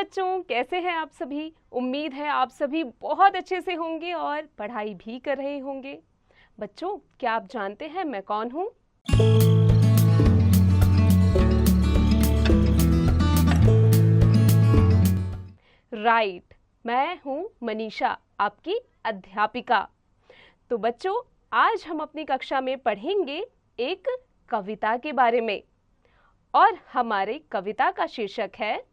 बच्चों, कैसे हैं आप सभी। उम्मीद है आप सभी बहुत अच्छे से होंगे और पढ़ाई भी कर रहे होंगे। बच्चों, क्या आप जानते हैं मैं कौन हूँ? राइट, मैं हूँ मनीषा, आपकी अध्यापिका। तो बच्चों, आज हम अपनी कक्षा में पढ़ेंगे एक कविता के बारे में और हमारे कविता का शीर्षक है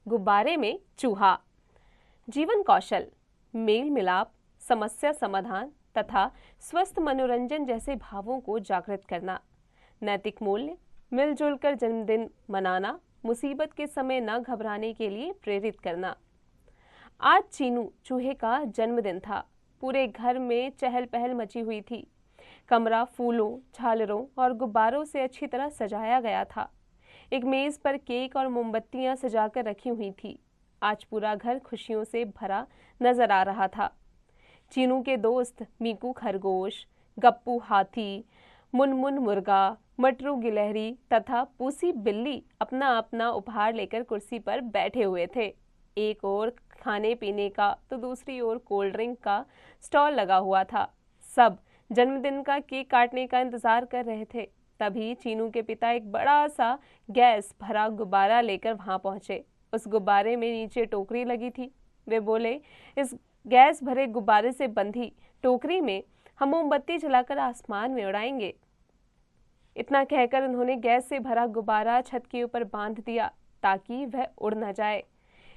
गुब्बारे में चूहा। जीवन कौशल, मेल मिलाप, समस्या समाधान तथा स्वस्थ मनोरंजन जैसे भावों को जागृत करना, नैतिक मूल्य, मिलजुल कर जन्मदिन मनाना, मुसीबत के समय न घबराने के लिए प्रेरित करना। आज चीनू चूहे का जन्मदिन था। पूरे घर में चहल पहल मची हुई थी। कमरा फूलों, झालरों और गुब्बारों से अच्छी तरह सजाया गया था। एक मेज पर केक और मोमबत्तियां सजाकर रखी हुई थी। आज पूरा घर खुशियों से भरा नजर आ रहा था। चीनू के दोस्त मीकू खरगोश, गप्पू हाथी, मुनमुन मुर्गा, मटरू गिलहरी तथा पूसी बिल्ली अपना अपना उपहार लेकर कुर्सी पर बैठे हुए थे। एक ओर खाने पीने का तो दूसरी ओर कोल्ड ड्रिंक का स्टॉल लगा हुआ था। सब जन्मदिन का केक काटने का इंतजार कर रहे थे। तभी चीनू के पिता एक बड़ा सा गैस भरा गुब्बारा लेकर वहां पहुंचे। उस गुब्बारे में नीचे टोकरी लगी थी। वे बोले, इस गैस भरे गुब्बारे से बंधी टोकरी में हम मोमबत्ती जलाकर आसमान में उड़ाएंगे। इतना कहकर उन्होंने गैस से भरा गुब्बारा छत के ऊपर बांध दिया ताकि वह उड़ न जाए।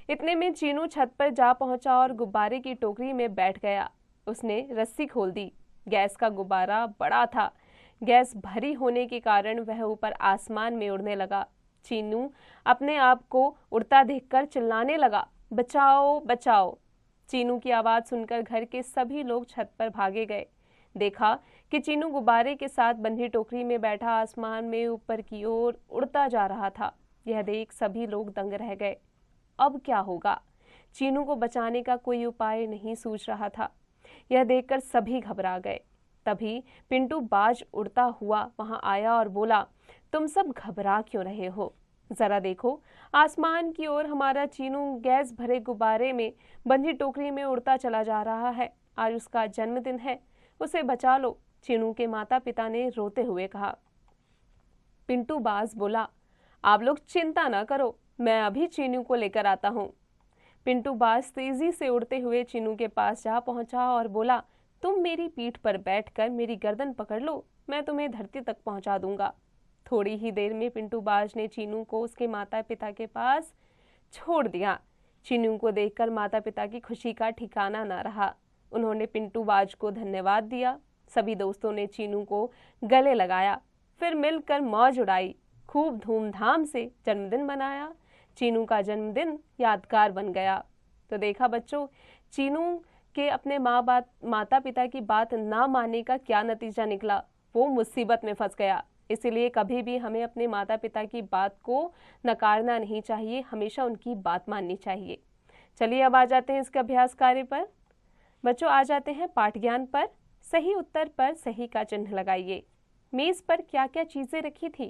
इतने में चीनू छत पर जा पहुंचा और गुब्बारे की टोकरी में बैठ गया। उसने रस्सी खोल दी। गैस का गुब्बारा बड़ा था। गैस भरी होने के कारण वह ऊपर आसमान में उड़ने लगा। चीनू अपने आप को उड़ता देखकर चिल्लाने लगा, बचाओ बचाओ। चीनू की आवाज सुनकर घर के सभी लोग छत पर भागे गए। देखा कि चीनू गुब्बारे के साथ बंधी टोकरी में बैठा आसमान में ऊपर की ओर उड़ता जा रहा था। यह देख सभी लोग दंग रह गए। अब क्या होगा? चीनू को बचाने का कोई उपाय नहीं सूझ रहा था। यह देखकर सभी घबरा गए। तभी पिंटू बाज उड़ता हुआ वहां आया और बोला, तुम सब घबरा क्यों रहे हो? जरा देखो, आसमान की ओर हमारा चीनू गैस भरे गुब्बारे में बंधी टोकरी में उड़ता चला जा रहा है। आज उसका जन्मदिन है, उसे बचा लो। चीनू के माता पिता ने रोते हुए कहा। पिंटू बाज बोला, आप लोग चिंता न करो, मैं अभी चीनू को लेकर आता हूँ। पिंटू बाज तेजी से उड़ते हुए चीनू के पास जा पहुंचा और बोला, तुम मेरी पीठ पर बैठकर मेरी गर्दन पकड़ लो, मैं तुम्हें धरती तक पहुंचा दूंगा। थोड़ी ही देर में पिंटू बाज ने चीनू को उसके माता पिता के पास छोड़ दिया। चीनू को देखकर माता पिता की खुशी का ठिकाना न रहा। उन्होंने पिंटू बाज को धन्यवाद दिया। सभी दोस्तों ने चीनू को गले लगाया, फिर मिलकर मौज उड़ाई। खूब धूमधाम से जन्मदिन मनाया। चीनू का जन्मदिन यादगार बन गया। तो देखा बच्चों, चीनू के अपने माता पिता की बात ना मानने का क्या नतीजा निकला। वो मुसीबत में फंस गया। इसीलिए कभी भी हमें अपने माता पिता की बात को नकारना नहीं चाहिए, हमेशा उनकी बात माननी चाहिए। चलिए अब आ जाते हैं इसके अभ्यास कार्य पर। बच्चों, आ जाते हैं पाठ ज्ञान पर। सही उत्तर पर सही का चिन्ह लगाइए। मेज पर क्या क्या चीजें रखी थी?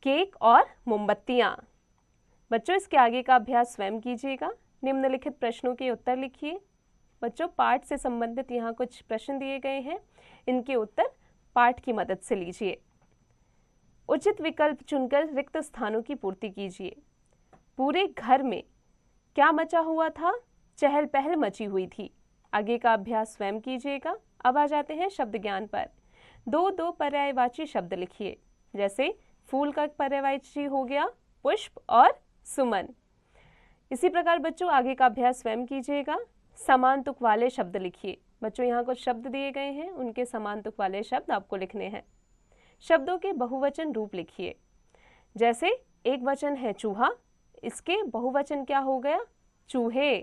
केक और मोमबत्तियां। बच्चों, इसके आगे का अभ्यास स्वयं कीजिएगा। निम्नलिखित प्रश्नों के उत्तर लिखिए। बच्चों, पाठ से संबंधित यहाँ कुछ प्रश्न दिए गए हैं, इनके उत्तर पाठ की मदद से लीजिए। उचित विकल्प चुनकर रिक्त स्थानों की पूर्ति कीजिए। पूरे घर में क्या मचा हुआ था? चहल पहल मची हुई थी। आगे का अभ्यास स्वयं कीजिएगा। अब आ जाते हैं शब्द ज्ञान पर। दो दो पर्यायवाची शब्द लिखिए। जैसे फूल का पर्यायवाची हो गया पुष्प और सुमन। इसी प्रकार बच्चों आगे का अभ्यास स्वयं कीजिएगा। समान तुक वाले शब्द लिखिए। बच्चों, यहाँ कुछ शब्द दिए गए हैं, उनके समान तुक वाले शब्द आपको लिखने हैं। शब्दों के बहुवचन रूप लिखिए। जैसे एक वचन है चूहा, इसके बहुवचन क्या हो गया? चूहे।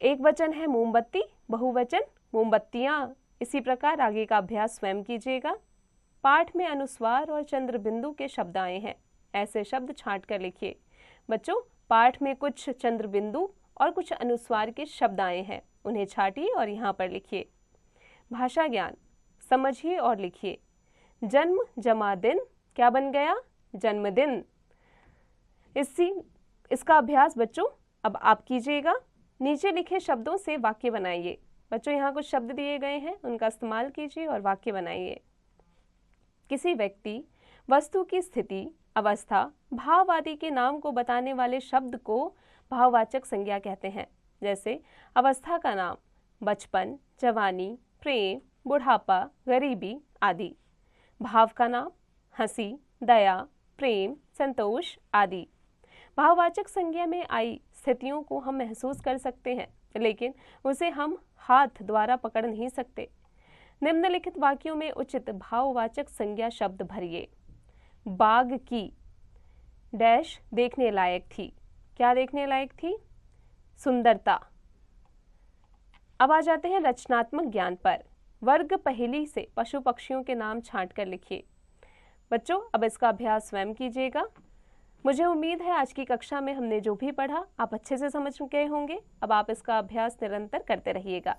एक वचन है मोमबत्ती, बहुवचन मोमबत्तियां। इसी प्रकार आगे का अभ्यास स्वयं कीजिएगा। पाठ में अनुस्वार और चंद्र बिंदु के शब्द आए हैं, ऐसे शब्द छांट कर लिखिए। बच्चों, पाठ में कुछ चंद्र बिंदु और कुछ अनुस्वार के शब्द आए हैं, उन्हें छाटिए और यहाँ पर लिखिए। भाषा ज्ञान समझिए और लिखिए। जन्म जमा दिन क्या बन गया? जन्मदिन। इसका अभ्यास बच्चों अब आप कीजिएगा। नीचे लिखे शब्दों से वाक्य बनाइए। बच्चों यहाँ कुछ शब्द दिए गए हैं, उनका इस्तेमाल कीजिए और वाक्य बनाइए। किसी व्यक्ति, वस्तु की स्थिति, अवस्था, भाव आदि के नाम को बताने वाले शब्द को भाववाचक संज्ञा कहते हैं। जैसे अवस्था का नाम बचपन, जवानी, प्रेम, बुढ़ापा, गरीबी आदि। भाव का नाम हंसी, दया, प्रेम, संतोष आदि। भाववाचक संज्ञा में आई स्थितियों को हम महसूस कर सकते हैं, लेकिन उसे हम हाथ द्वारा पकड़ नहीं सकते। निम्नलिखित वाक्यों में उचित भाववाचक संज्ञा शब्द भरिए। बाग की डैश देखने लायक थी। क्या देखने लायक थी? सुंदरता। अब आ जाते हैं रचनात्मक ज्ञान पर। वर्ग पहेली से पशु पक्षियों के नाम छांट कर लिखिए। बच्चों अब इसका अभ्यास स्वयं कीजिएगा। मुझे उम्मीद है आज की कक्षा में हमने जो भी पढ़ा आप अच्छे से समझ गए होंगे। अब आप इसका अभ्यास निरंतर करते रहिएगा।